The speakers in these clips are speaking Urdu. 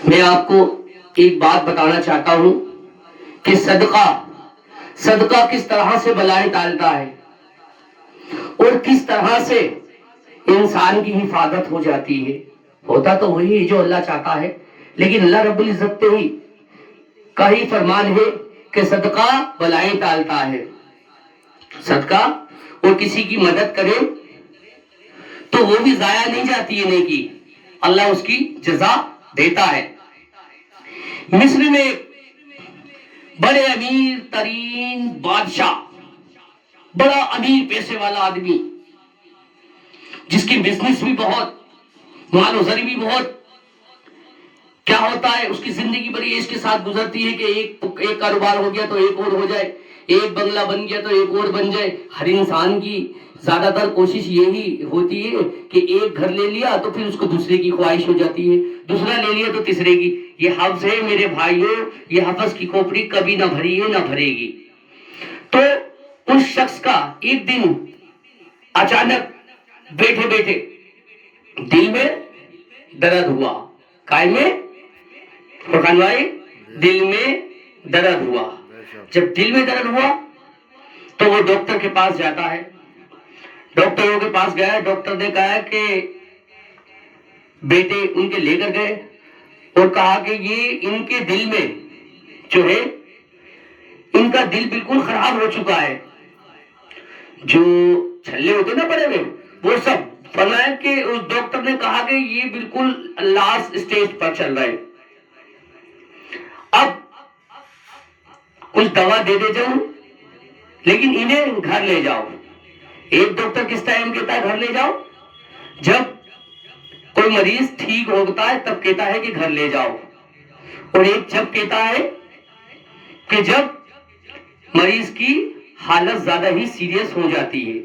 میں آپ کو ایک بات بتانا چاہتا ہوں کہ صدقہ کس طرح سے بلائیں ٹالتا ہے اور کس طرح سے انسان کی حفاظت ہو جاتی ہے. ہوتا تو وہی جو اللہ چاہتا ہے، لیکن اللہ رب العزت ہی کا ہی فرمان ہے کہ صدقہ بلائیں ٹالتا ہے. صدقہ اور کسی کی مدد کرے تو وہ بھی ضائع نہیں جاتی ہے نیکی، اللہ اس کی جزا دیتا ہے. مصر میں بڑے امیر ترین بادشاہ، بڑا امیر پیسے والا آدمی، جس کی بزنس بھی بہت، مال و زر بھی بہت، کیا ہوتا ہے اس کی زندگی بڑی عیش کے ساتھ گزرتی ہے کہ ایک کاروبار ہو گیا تو ایک اور ہو جائے، ایک بنگلہ بن گیا تو ایک اور بن جائے. ہر انسان کی زیادہ تر کوشش یہی ہوتی ہے کہ ایک گھر لے لیا تو پھر اس کو دوسرے کی خواہش ہو جاتی ہے، دوسرا لے لیا تو تیسرے کی. یہ حفظ ہے میرے بھائیوں، یہ حفظ کی کھوپڑی کبھی نہ بھری ہے نہ بھرے گی. تو اس شخص کا ایک دن اچانک بیٹھے بیٹھے دل میں درد ہوا. کائے میں فرقان بھائی دل میں درد ہوا. جب دل میں درد ہوا تو وہ ڈاکٹر کے پاس جاتا ہے. ڈاکٹروں کے پاس گیا، ڈاکٹر نے کہا کہ بیٹے ان کے لے کر گئے اور کہا کہ یہ ان کے دل میں جو ہے، ان کا دل بالکل خراب ہو چکا ہے. جو چھلے ہوتے نا بڑے ہوئے وہ سب فرمایا کہ اس ڈاکٹر نے کہا کہ یہ بالکل لاسٹ اسٹیج پر چل رہا ہے. اب کچھ دوا دے جاؤں لیکن انہیں گھر لے جاؤ. ایک ڈاکٹر کس ٹائم کہتا ہے گھر لے جاؤ؟ جب کوئی مریض ٹھیک ہوتا ہے تب کہتا ہے کہ گھر لے جاؤ. اور ایک جب کہتا ہے کہ جب مریض کی حالت زیادہ ہی سیریس ہو جاتی ہے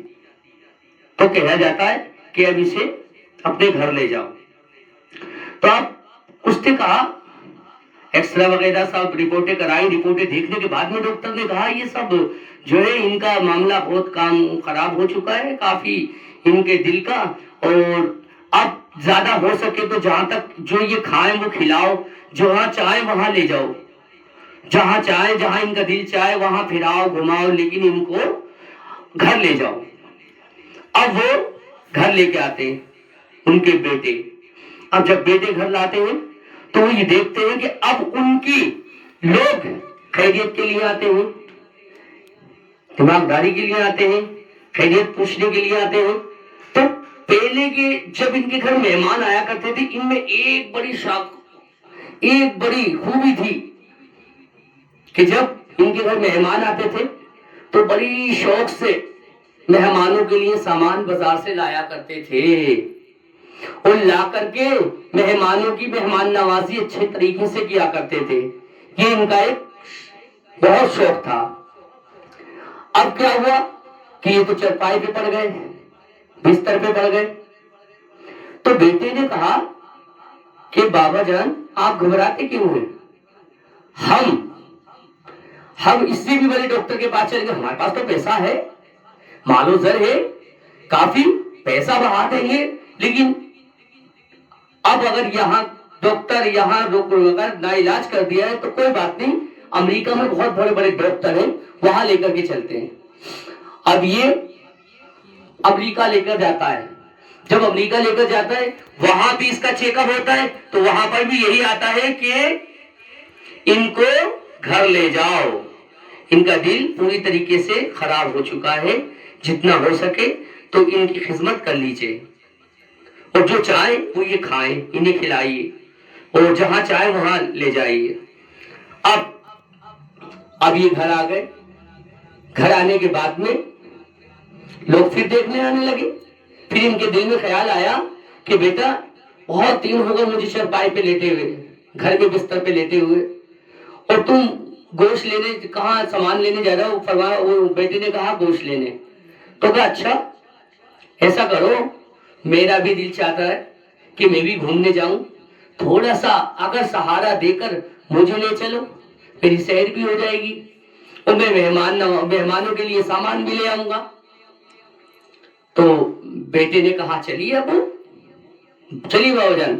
تو کہا جاتا ہے کہ اب اسے اپنے گھر لے جاؤ. تو اب اس نے کہا، ایکسرے وغیرہ سب رپورٹیں کرائی، رپورٹیں دیکھنے کے بعد میں ڈاکٹر نے کہا یہ سب جو ہے ان کا معاملہ بہت کام خراب ہو چکا ہے کافی ان کے دل کا، اور اب زیادہ ہو سکے تو جہاں تک جو یہ کھائیں وہ کھلاؤ، جہاں چاہیں وہاں لے جاؤ، جہاں چاہیں جہاں ان کا دل چاہے وہاں پھراؤ گھماؤ، لیکن ان کو گھر لے جاؤ. اب وہ گھر لے کے آتے ہیں ان کے بیٹے. اب جب بیٹے گھر لاتے ہیں تو وہ یہ دیکھتے ہیں کہ اب ان کی لوگ خیریت کے لیے آتے ہیں، دماغداری کے لیے آتے ہیں، خیریت پوچھنے کے لیے آتے ہیں. تو پہلے کے جب ان کے گھر مہمان آیا کرتے تھے ان میں ایک بڑی خوبی تھی کہ جب ان کے گھر مہمان آتے تھے تو بڑی شوق سے مہمانوں کے لیے سامان بازار سے لایا کرتے تھے اور لا کر کے مہمانوں کی مہمان نوازی اچھے طریقے سے کیا کرتے تھے. یہ ان کا ایک بہت شوق تھا. اب کیا ہوا کہ یہ تو چرپائی پہ پڑ گئے، بستر پہ پڑ گئے. تو بیٹے نے کہا کہ بابا جان آپ گھبراتے کیوں ہیں؟ ہم اس سے بھی بڑے ڈاکٹر کے پاس چلے گئے، ہمارے پاس تو پیسہ ہے، مال و زر ہے، کافی پیسہ بہا دیں گے. لیکن اب اگر یہاں ڈاکٹر یہاں اگر نا علاج کر دیا ہے تو کوئی بات نہیں، امریکہ میں بہت بڑے بڑے ڈاکٹر ہیں، وہاں لے کر کے چلتے ہیں. اب یہ امریکہ لے کر جاتا ہے. جب امریکہ لے کر جاتا ہے وہاں بھی اس کا چیک اپ ہوتا ہے تو وہاں پر بھی یہی آتا ہے کہ ان کو گھر لے جاؤ، ان کا دل پوری طریقے سے خراب ہو چکا ہے، جتنا ہو سکے تو ان کی خدمت کر لیجئے اور جو چاہیں وہ یہ کھائیں، انہیں کھلائیے اور جہاں چاہیں وہاں لے جائیے. اب یہ گھر آ گئے. گھر آنے کے بعد میں لوگ پھر دیکھنے آنے لگے. پھر ان کے دل میں خیال آیا کہ بیٹا بہت دن ہو گئے مجھے چرپائی پہ لیٹے ہوئے، گھر کے بستر پہ لیٹے ہوئے، اور تم گوشت لینے کہاں سامان لینے جا رہا ہو؟ فرمایا، وہ بیٹے نے کہا گوشت لینے. تو کہا اچھا ایسا کرو، میرا بھی دل چاہتا ہے کہ میں بھی گھومنے جاؤں، تھوڑا سا اگر سہارا دے کر مجھے لے چلو، میری سیر بھی ہو جائے گی اور میں مہمانوں کے لیے سامان بھی لے آؤں گا. تو بیٹے نے کہا چلیے ابو، چلیے بابا جان.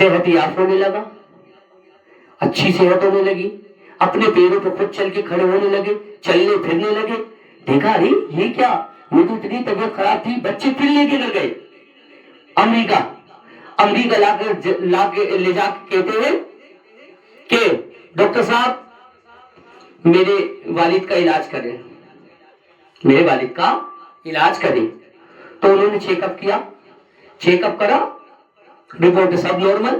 صحت یاب ہونے لگا، اچھی صحت ہونے لگی، اپنے پیروں پہ خود چل کے کھڑے ہونے لگے، چلنے پھرنے لگے. دیکھا ارے یہ کیا، میں تو اتنی طبیعت خراب تھی، بچے پھر لے کے گئے امریکہ. امریکہ لا کے لے جا کے کہتے ہیں کہ ڈاکٹر صاحب میرے والد کا علاج کریں، میرے والد کا علاج کریں. تو انہوں نے چیک اپ کیا، چیک اپ کرا، رپورٹ سب نارمل،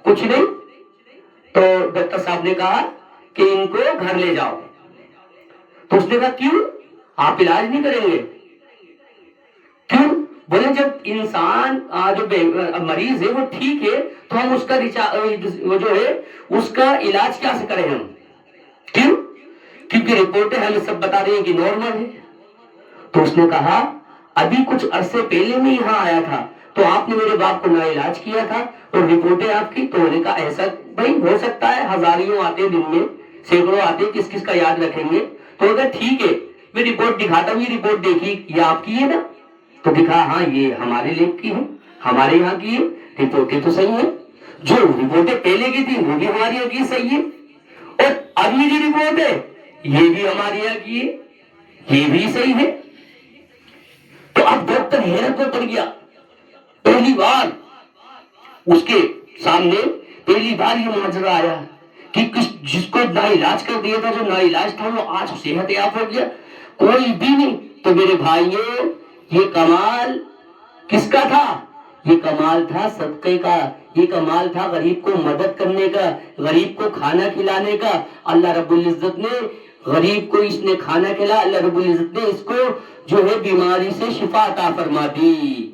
کچھ نہیں. تو ڈاکٹر صاحب نے کہا کہ ان کو گھر لے جاؤ. تو اس نے کہا کیوں، آپ علاج نہیں کریں گے؟ کیوں؟ بولے جب انسان جو مریض ہے وہ ٹھیک ہے تو ہم اس کا وہ جو ہے اس کا علاج کیا سے کریں ہم؟ کیوں؟ کیونکہ رپورٹیں ہمیں سب بتا رہی ہیں کہ نارمل ہے. تو اس نے کہا ابھی کچھ عرصے پہلے میں یہاں آیا تھا تو آپ نے میرے باپ کو نا علاج کیا تھا اور رپورٹیں آپ کی. تو میں نے کہا ایسا بھائی ہو سکتا ہے، ہزاریوں آتے دن میں، سینکڑوں آتے، کس کس کا یاد رکھیں گے. تو اگر ٹھیک ہے میں رپورٹ دکھاتا ہوں، یہ رپورٹ دیکھی یہ آپ کی ہے نا؟ تو دکھا ہاں یہ ہمارے لیب کی ہے، ہمارے یہاں کی ہے، رپورٹیں تو صحیح ہیں. جو رپورٹیں پہلے کی تھی وہ بھی ہمارے یہاں کی صحیح ہے، اور اب یہ جو رپورٹ ہے یہ بھی ہمارے یہاں کی ہے، یہ بھی صحیح ہے. تو اب ڈاکٹر حیرت میں پڑ گیا. پہلی بار اس کے سامنے پہلی بار یہ منظر آیا کہ جس کو نا علاج کر دیا تھا، جو نا علاج تھا وہ آج صحت یاب ہو گیا، کوئی بھی نہیں. تو میرے بھائیوں یہ کمال کس کا تھا؟ یہ کمال تھا صدقے کا، یہ کمال تھا غریب کو مدد کرنے کا، غریب کو کھانا کھلانے کا. اللہ رب العزت نے غریب کو اس نے کھانا کھلا، اللہ رب العزت نے اس کو جو ہے بیماری سے شفا عطا فرما دی.